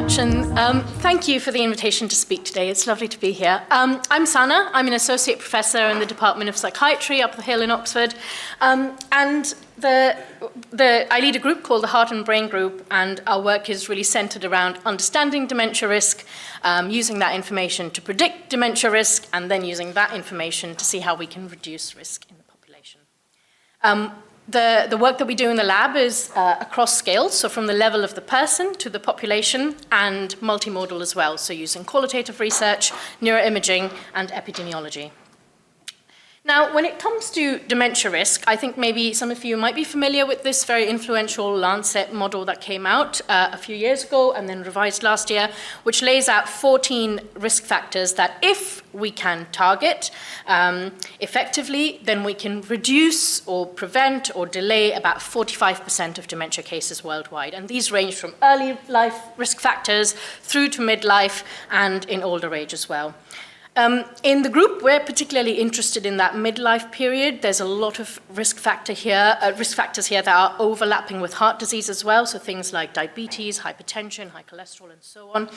much, and thank you for the invitation to speak today. It's lovely to be here. I'm Sana. I'm an associate professor in the Department of Psychiatry up the hill in Oxford, and I lead a group called the Heart and Brain Group, and our work is really centered around understanding dementia risk, using that information to predict dementia risk, and then using that information to see how we can reduce risk in the population. The work that we do in the lab is across scales, so from the level of the person to the population, and multimodal as well, so using qualitative research, neuroimaging, and epidemiology. Now, when it comes to dementia risk, I think maybe some of you might be familiar with this very influential Lancet model that came out a few years ago and then revised last year, which lays out 14 risk factors that if we can target effectively, then we can reduce or prevent or delay about 45% of dementia cases worldwide. And these range from early life risk factors through to midlife and in older age as well. In the group, we're particularly interested in that midlife period. There's a lot of risk factors here that are overlapping with heart disease as well, so things like diabetes, hypertension, high cholesterol, and so on.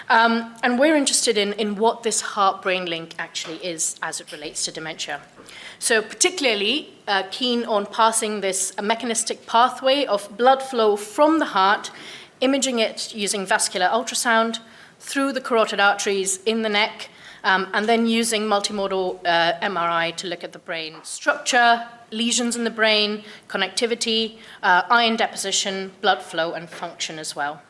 And we're interested in what this heart-brain link actually is as it relates to dementia. So particularly keen on passing this mechanistic pathway of blood flow from the heart, imaging it using vascular ultrasound through the carotid arteries in the neck, and then using multimodal MRI to look at the brain structure, lesions in the brain, connectivity, iron deposition, blood flow, and function as well.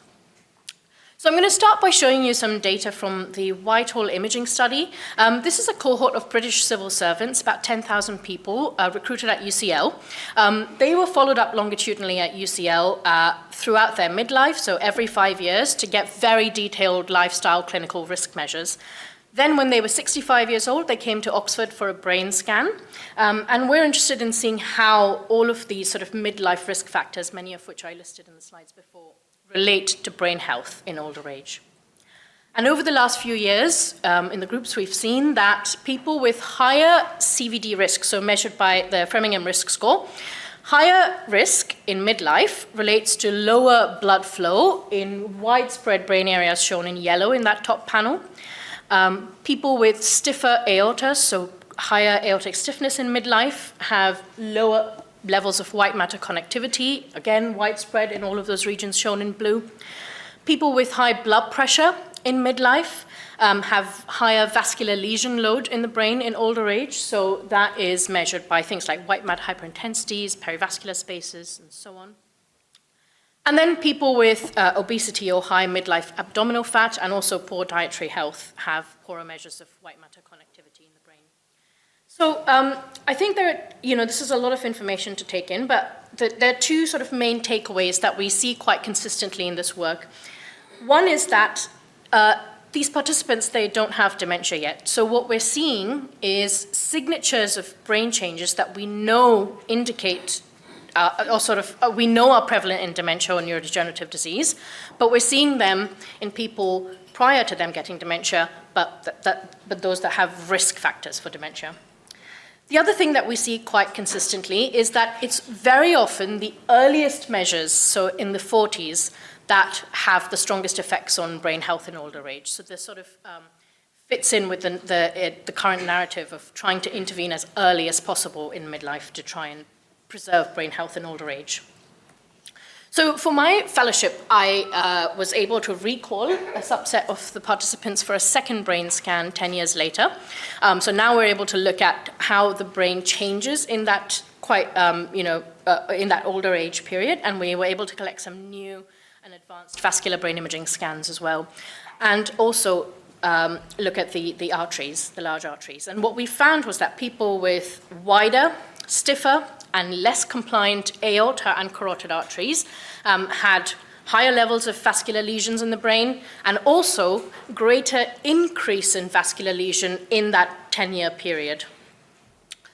So I'm going to start by showing you some data from the Whitehall imaging study. This is a cohort of British civil servants, about 10,000 people, recruited at UCL. They were followed up longitudinally at UCL throughout their midlife, so every 5 years, to get very detailed lifestyle clinical risk measures. Then when they were 65 years old, they came to Oxford for a brain scan. And we're interested in seeing how all of these sort of midlife risk factors, many of which I listed in the slides before, relate to brain health in older age. And over the last few years, in the groups we've seen that people with higher CVD risk, so measured by the Framingham Risk Score, higher risk in midlife relates to lower blood flow in widespread brain areas shown in yellow in that top panel. People with stiffer aorta, so higher aortic stiffness in midlife, have lower levels of white matter connectivity, again, widespread in all of those regions shown in blue. People with high blood pressure in midlife have higher vascular lesion load in the brain in older age, so that is measured by things like white matter hyperintensities, perivascular spaces, and so on. And then people with obesity or high midlife abdominal fat and also poor dietary health have poorer measures of white matter connectivity in the brain. So I think this is a lot of information to take in, but there are two sort of main takeaways that we see quite consistently in this work. One is that these participants, they don't have dementia yet. So what we're seeing is signatures of brain changes that we know indicate we know are prevalent in dementia or neurodegenerative disease, but we're seeing them in people prior to them getting dementia, but those that have risk factors for dementia. The other thing that we see quite consistently is that it's very often the earliest measures, so in the 40s, that have the strongest effects on brain health in older age. So this sort of fits in with the current narrative of trying to intervene as early as possible in midlife to try and preserve brain health in older age. So for my fellowship, I was able to recall a subset of the participants for a second brain scan 10 years later. So now we're able to look at how the brain changes in that in that older age period, and we were able to collect some new and advanced vascular brain imaging scans as well, and also look at the arteries, the large arteries. And what we found was that people with wider, stiffer, and less compliant aorta and carotid arteries had higher levels of vascular lesions in the brain, and also greater increase in vascular lesion in that 10-year period.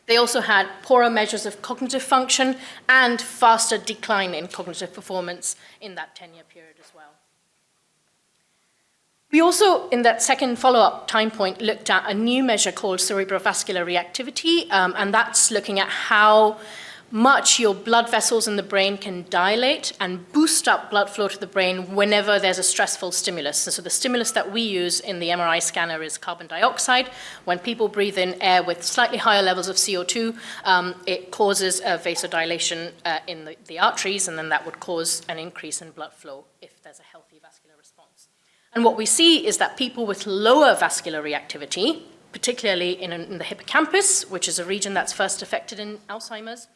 They also had poorer measures of cognitive function and faster decline in cognitive performance in that 10-year period as well. We also, in that second follow-up time point, looked at a new measure called cerebrovascular reactivity, and that's looking at how much your blood vessels in the brain can dilate and boost up blood flow to the brain whenever there's a stressful stimulus. And so the stimulus that we use in the MRI scanner is carbon dioxide. When people breathe in air with slightly higher levels of CO2, it causes a vasodilation in the arteries, and then that would cause an increase in blood flow if there's a healthy vascular response. And what we see is that people with lower vascular reactivity, particularly in the hippocampus, which is a region that's first affected in Alzheimer's,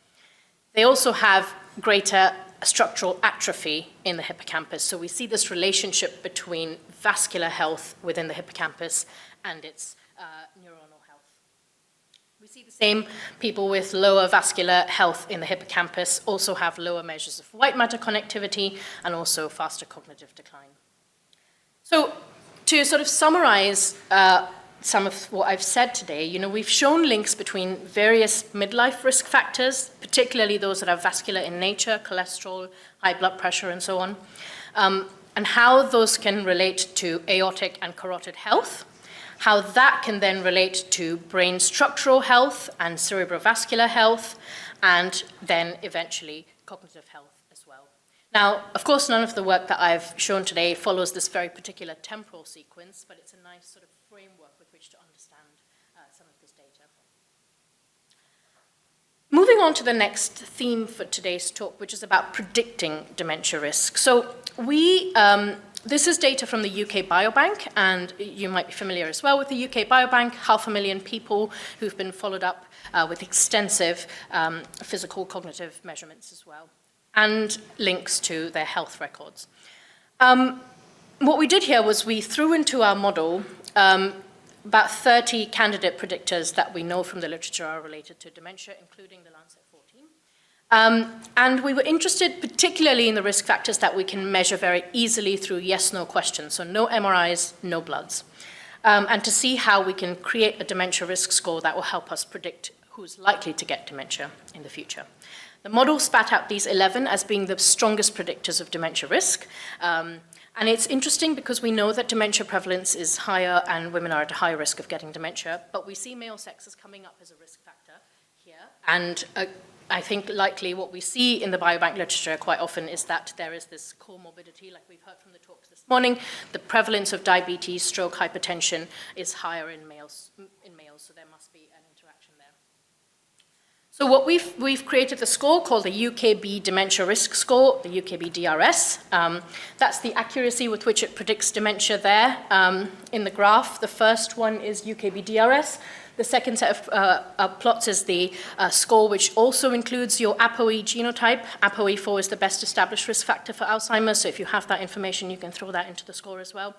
they also have greater structural atrophy in the hippocampus. So we see this relationship between vascular health within the hippocampus and its neuronal health. We see the same people with lower vascular health in the hippocampus also have lower measures of white matter connectivity and also faster cognitive decline. So to sort of summarize some of what I've said today, we've shown links between various midlife risk factors, particularly those that are vascular in nature, cholesterol, high blood pressure, and so on, and how those can relate to aortic and carotid health, how that can then relate to brain structural health and cerebrovascular health, and then eventually cognitive health as well. Now, of course, none of the work that I've shown today follows this very particular temporal sequence, but it's a nice sort of framework with which to understand some of this data. Moving on to the next theme for today's talk, which is about predicting dementia risk. So this is data from the UK Biobank, and you might be familiar as well with the UK Biobank, 500,000 people who've been followed up with extensive physical cognitive measurements as well, and links to their health records. What we did here was we threw into our model about 30 candidate predictors that we know from the literature are related to dementia, including the Lancet 14. And we were interested particularly in the risk factors that we can measure very easily through yes-no questions, so no MRIs, no bloods, and to see how we can create a dementia risk score that will help us predict who's likely to get dementia in the future. The model spat out these 11 as being the strongest predictors of dementia risk. And it's interesting because we know that dementia prevalence is higher and women are at a higher risk of getting dementia, but we see male sex as coming up as a risk factor here. And I think likely what we see in the biobank literature quite often is that there is this comorbidity, like we've heard from the talks this morning. The prevalence of diabetes, stroke, hypertension is higher in males, so there must be an interaction there. So what we've created a score called the UKB Dementia Risk Score, the UKB DRS. That's the accuracy with which it predicts dementia there in the graph. The first one is UKB DRS. The second set of plots is the score, which also includes your ApoE genotype. ApoE4 is the best established risk factor for Alzheimer's, so if you have that information, you can throw that into the score as well.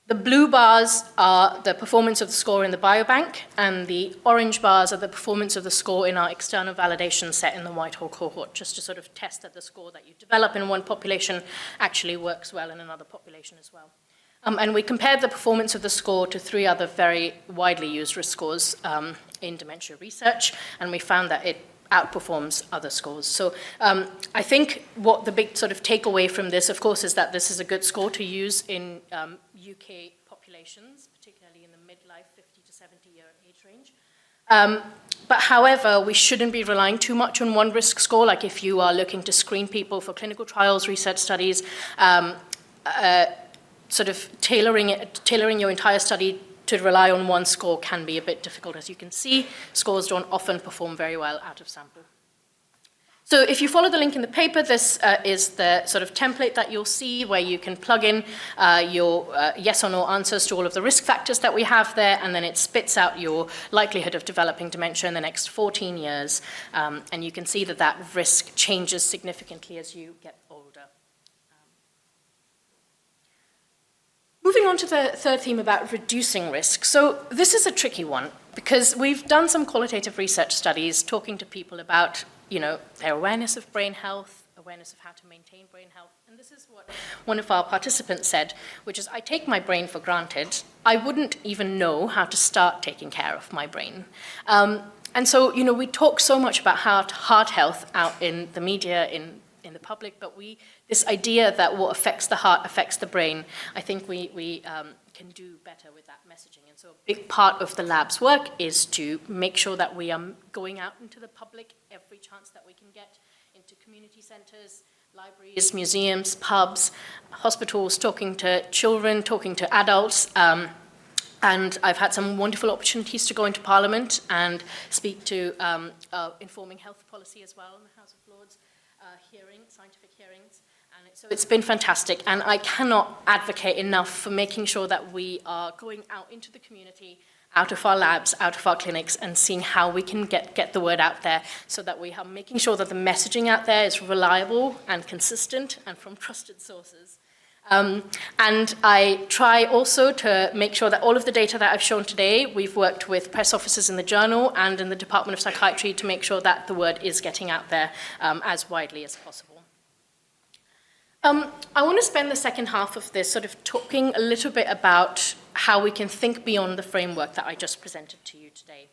The blue bars are the performance of the score in the biobank, and the orange bars are the performance of the score in our external validation set in the Whitehall cohort, just to sort of test that the score that you develop in one population actually works well in another population as well. And we compared the performance of the score to 3 other very widely used risk scores in dementia research, and we found that it outperforms other scores. So I think what the big sort of takeaway from this, of course, is that this is a good score to use in UK populations, particularly in the midlife 50 to 70-year age range. But however, we shouldn't be relying too much on one risk score, like if you are looking to screen people for clinical trials, research studies, sort of tailoring your entire study to rely on one score can be a bit difficult. As you can see, scores don't often perform very well out of sample. So if you follow the link in the paper, this is the sort of template that you'll see where you can plug in your yes or no answers to all of the risk factors that we have there, and then it spits out your likelihood of developing dementia in the next 14 years. And you can see that that risk changes significantly as you get older. Moving on to the third theme about reducing risk. So this is a tricky one because we've done some qualitative research studies talking to people about, their awareness of brain health, awareness of how to maintain brain health. And this is what one of our participants said, which is, I take my brain for granted. I wouldn't even know how to start taking care of my brain. And so, we talk so much about heart health out in the media, in the public, but this idea that what affects the heart affects the brain, I think we can do better with that messaging. And so a big part of the lab's work is to make sure that we are going out into the public every chance that we can get, into community centers, libraries, museums, pubs, hospitals, talking to children, talking to adults. And I've had some wonderful opportunities to go into Parliament and speak to informing health policy as well in the House of Lords scientific hearings. And so it's been fantastic. And I cannot advocate enough for making sure that we are going out into the community, out of our labs, out of our clinics, and seeing how we can get the word out there so that we are making sure that the messaging out there is reliable and consistent and from trusted sources. And I try also to make sure that all of the data that I've shown today, we've worked with press officers in the journal and in the Department of Psychiatry to make sure that the word is getting out there as widely as possible. I want to spend the second half of this sort of talking a little bit about how we can think beyond the framework that I just presented to you today.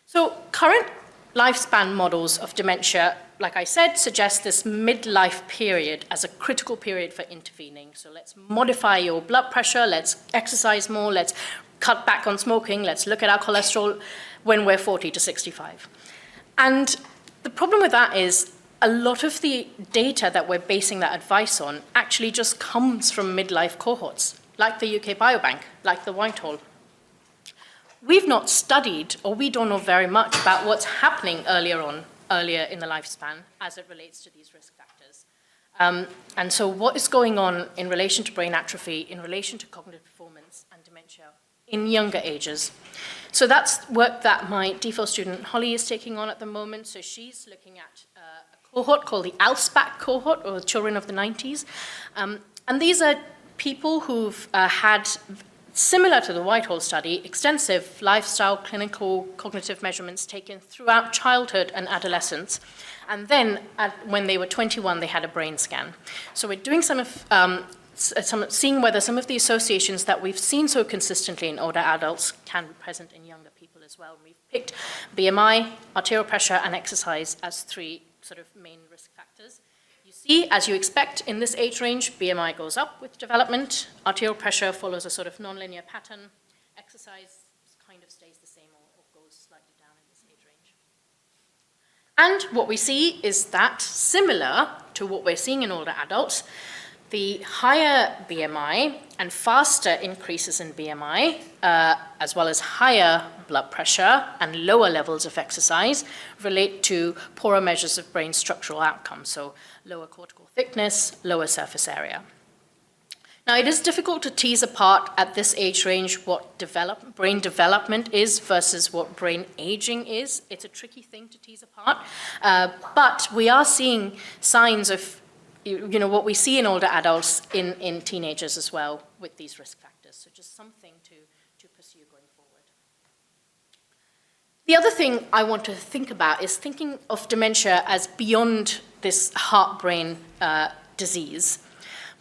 So current lifespan models of dementia, like I said, suggest this midlife period as a critical period for intervening. So let's modify your blood pressure, let's exercise more, let's cut back on smoking, let's look at our cholesterol when we're 40 to 65. And the problem with that is a lot of the data that we're basing that advice on actually just comes from midlife cohorts, like the UK Biobank, like the Whitehall. We've not studied, or we don't know very much about what's happening earlier in the lifespan as it relates to these risk factors. And so what is going on in relation to brain atrophy, in relation to cognitive performance and dementia in younger ages? So that's work that my DPhil student Holly is taking on at the moment. So she's looking at a cohort called the ALSPAC cohort, or Children of the 90s. And these are people who've had, similar to the Whitehall study, extensive lifestyle, clinical, cognitive measurements taken throughout childhood and adolescence. And then when they were 21, they had a brain scan. So we're doing seeing whether some of the associations that we've seen so consistently in older adults can be present in younger people as well. We've picked BMI, arterial pressure, and exercise as three sort of main risk factors. You see, as you expect in this age range, BMI goes up with development, arterial pressure follows a sort of nonlinear pattern, exercise kind of stays the same or goes slightly down in this age range. And what we see is that, similar to what we're seeing in older adults, the higher BMI and faster increases in BMI, as well as higher blood pressure and lower levels of exercise, relate to poorer measures of brain structural outcomes, so lower cortical thickness, lower surface area. Now, it is difficult to tease apart at this age range what brain development is versus what brain aging is. It's a tricky thing to tease apart, but we are seeing signs of what we see in older adults in teenagers as well with these risk factors. So just something to pursue going forward. The other thing I want to think about is thinking of dementia as beyond this heart-brain disease,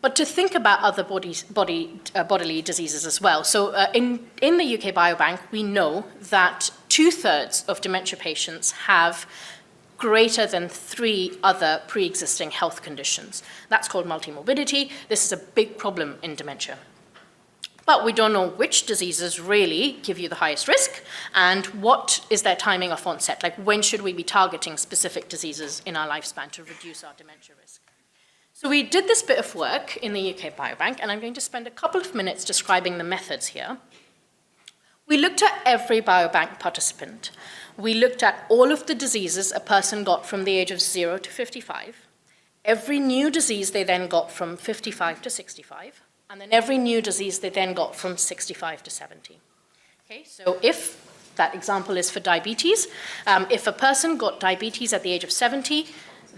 but to think about other bodily diseases as well. So in the UK Biobank, we know that 2/3 of dementia patients have greater than 3 other pre-existing health conditions. That's called multimorbidity. This is a big problem in dementia. But we don't know which diseases really give you the highest risk and what is their timing of onset. Like, when should we be targeting specific diseases in our lifespan to reduce our dementia risk? So we did this bit of work in the UK Biobank, and I'm going to spend a couple of minutes describing the methods here. We looked at every Biobank participant. We looked at all of the diseases a person got from the age of 0 to 55, every new disease they then got from 55 to 65, and then every new disease they then got from 65 to 70. Okay, so if that example is for diabetes, if a person got diabetes at the age of 70,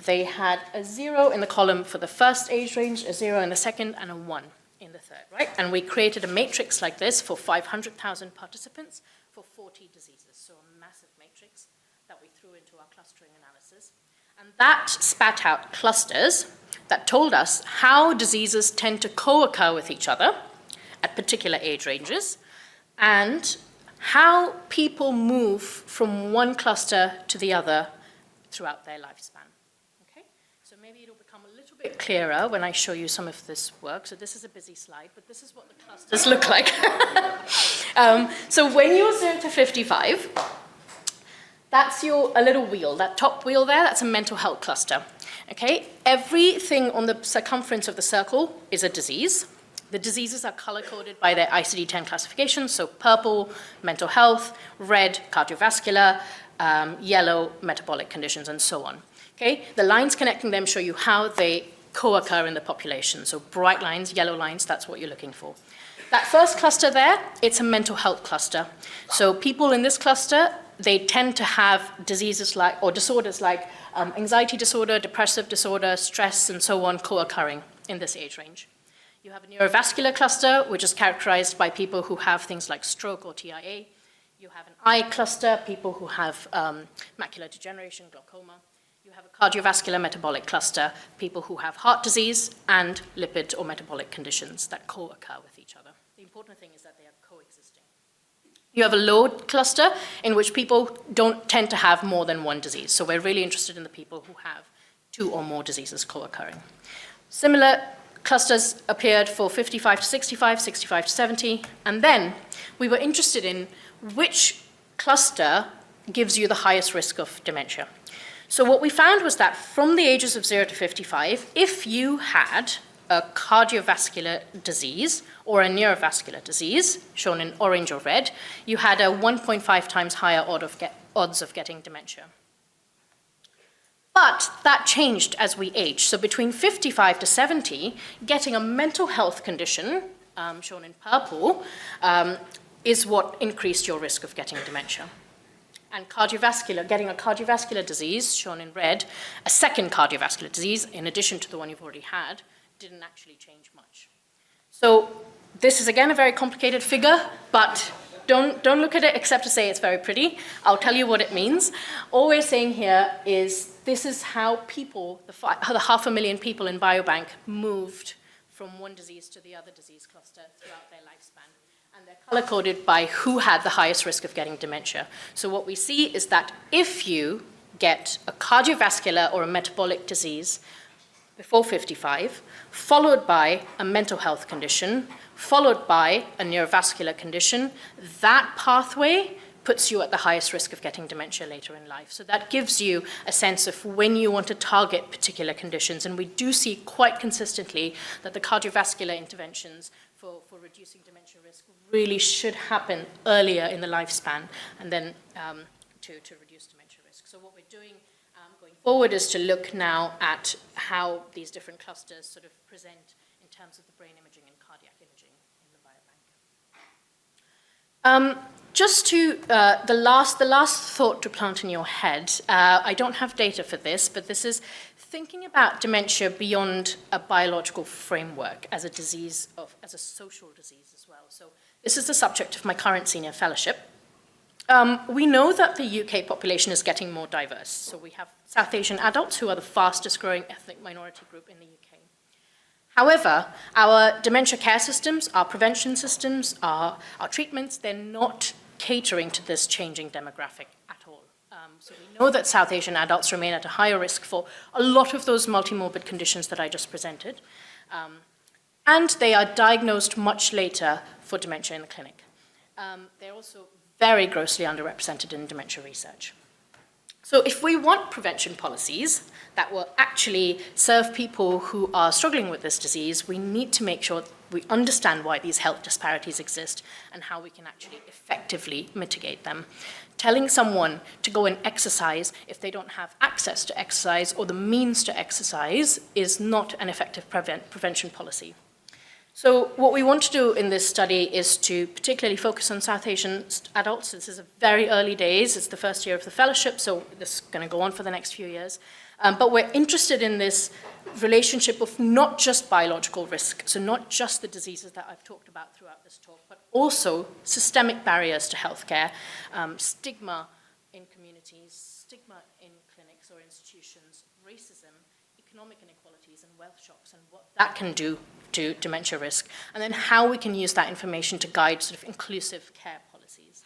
they had a 0 in the column for the first age range, a 0 in the second, and a 1 in the third, right? And we created a matrix like this for 500,000 participants for 40 diseases, so a massive matrix that we threw into our clustering analysis. And that spat out clusters that told us how diseases tend to co-occur with each other at particular age ranges, and how people move from one cluster to the other throughout their lifespan. Okay? So maybe it'll become a bit clearer when I show you some of this work. So this is a busy slide, but this is what the clusters look like. So when you're 0 to 55, that's a little wheel. That top wheel there, that's a mental health cluster. Okay? Everything on the circumference of the circle is a disease. The diseases are color-coded by their ICD-10 classification, so purple, mental health, red, cardiovascular, yellow, metabolic conditions, and so on. Okay? The lines connecting them show you how they co-occur in the population. So bright lines, yellow lines, that's what you're looking for. That first cluster there, it's a mental health cluster. So people in this cluster, they tend to have diseases like, or disorders like anxiety disorder, depressive disorder, stress, and so on co-occurring in this age range. You have a neurovascular cluster, which is characterized by people who have things like stroke or TIA. You have an eye cluster, people who have macular degeneration, glaucoma. You have a cardiovascular metabolic cluster, people who have heart disease and lipid or metabolic conditions that co-occur with each other. The important thing is that they are coexisting. You have a load cluster in which people don't tend to have more than one disease. So we're really interested in the people who have 2 or more diseases co-occurring. Similar clusters appeared for 55 to 65, 65 to 70, and then we were interested in which cluster gives you the highest risk of dementia. So what we found was that from the ages of 0 to 55, if you had a cardiovascular disease or a neurovascular disease, shown in orange or red, you had a 1.5 times higher odds of getting dementia. But that changed as we aged. So between 55 to 70, getting a mental health condition, shown in purple, is what increased your risk of getting dementia. And getting a cardiovascular disease, shown in red, a second cardiovascular disease, in addition to the one you've already had, didn't actually change much. So this is, again, a very complicated figure, but don't look at it except to say it's very pretty. I'll tell you what it means. All we're saying here is this is how people, the 500,000 people in Biobank, moved from one disease to the other disease cluster throughout their lifespan. And they're color-coded by who had the highest risk of getting dementia. So what we see is that if you get a cardiovascular or a metabolic disease before 55, followed by a mental health condition, followed by a neurovascular condition, that pathway puts you at the highest risk of getting dementia later in life. So that gives you a sense of when you want to target particular conditions. And we do see quite consistently that the cardiovascular interventions for reducing dementia risk really should happen earlier in the lifespan and then to reduce dementia risk. So what we're doing going forward is to look now at how these different clusters sort of present in terms of the brain imaging and cardiac imaging in the Biobank. Just to the last thought to plant in your head, I don't have data for this, but this is thinking about dementia beyond a biological framework as a disease, as a social disease as well. So this is the subject of my current senior fellowship. We know that the UK population is getting more diverse. So we have South Asian adults who are the fastest growing ethnic minority group in the UK. However, our dementia care systems, our prevention systems, our treatments, they're not catering to this changing demographic at all. So we know that South Asian adults remain at a higher risk for a lot of those multimorbid conditions that I just presented. And they are diagnosed much later for dementia in the clinic. They're also very grossly underrepresented in dementia research. So if we want prevention policies that will actually serve people who are struggling with this disease, we need to make sure we understand why these health disparities exist and how we can actually effectively mitigate them. Telling someone to go and exercise if they don't have access to exercise or the means to exercise is not an effective prevention policy. So what we want to do in this study is to particularly focus on South Asian adults. This is a very early days. It's the first year of the fellowship, so this is going to go on for the next few years. But we're interested in this relationship of not just biological risk, so not just the diseases that I've talked about throughout this talk, but also systemic barriers to healthcare, stigma in communities, stigma in clinics or institutions, racism, economic inequalities and wealth shocks, and what that can do to dementia risk, and then how we can use that information to guide sort of inclusive care policies.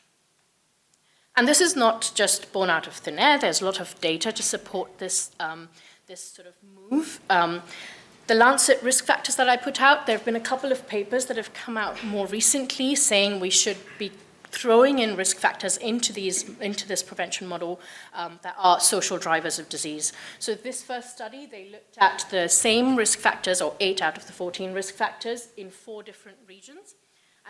And this is not just born out of thin air. There's a lot of data to support this, this sort of move. The Lancet risk factors that I put out, there have been a couple of papers that have come out more recently saying we should be throwing in risk factors into this prevention model that are social drivers of disease. So this first study, they looked at the same risk factors, or 8 out of the 14 risk factors, in 4 different regions.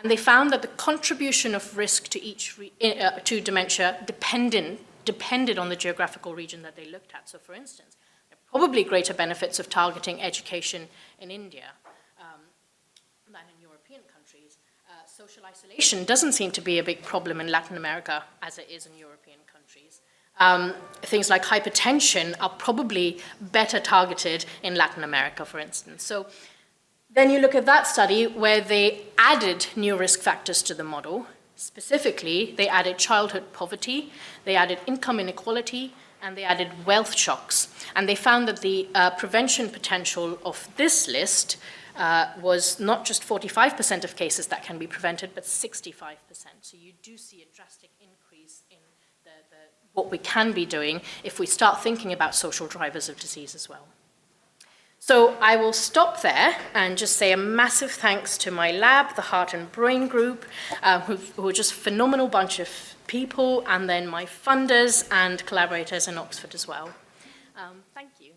And they found that the contribution of risk to to dementia depended on the geographical region that they looked at. So for instance, there are probably greater benefits of targeting education in India than in European countries. Social isolation doesn't seem to be a big problem in Latin America as it is in European countries. Things like hypertension are probably better targeted in Latin America, for instance. So then you look at that study where they added new risk factors to the model. Specifically, they added childhood poverty, they added income inequality, and they added wealth shocks. And they found that the prevention potential of this list was not just 45% of cases that can be prevented, but 65%. So you do see a drastic increase in what we can be doing if we start thinking about social drivers of disease as well. So I will stop there and just say a massive thanks to my lab, the Heart and Brain Group, who are just a phenomenal bunch of people, and then my funders and collaborators in Oxford as well. Thank you.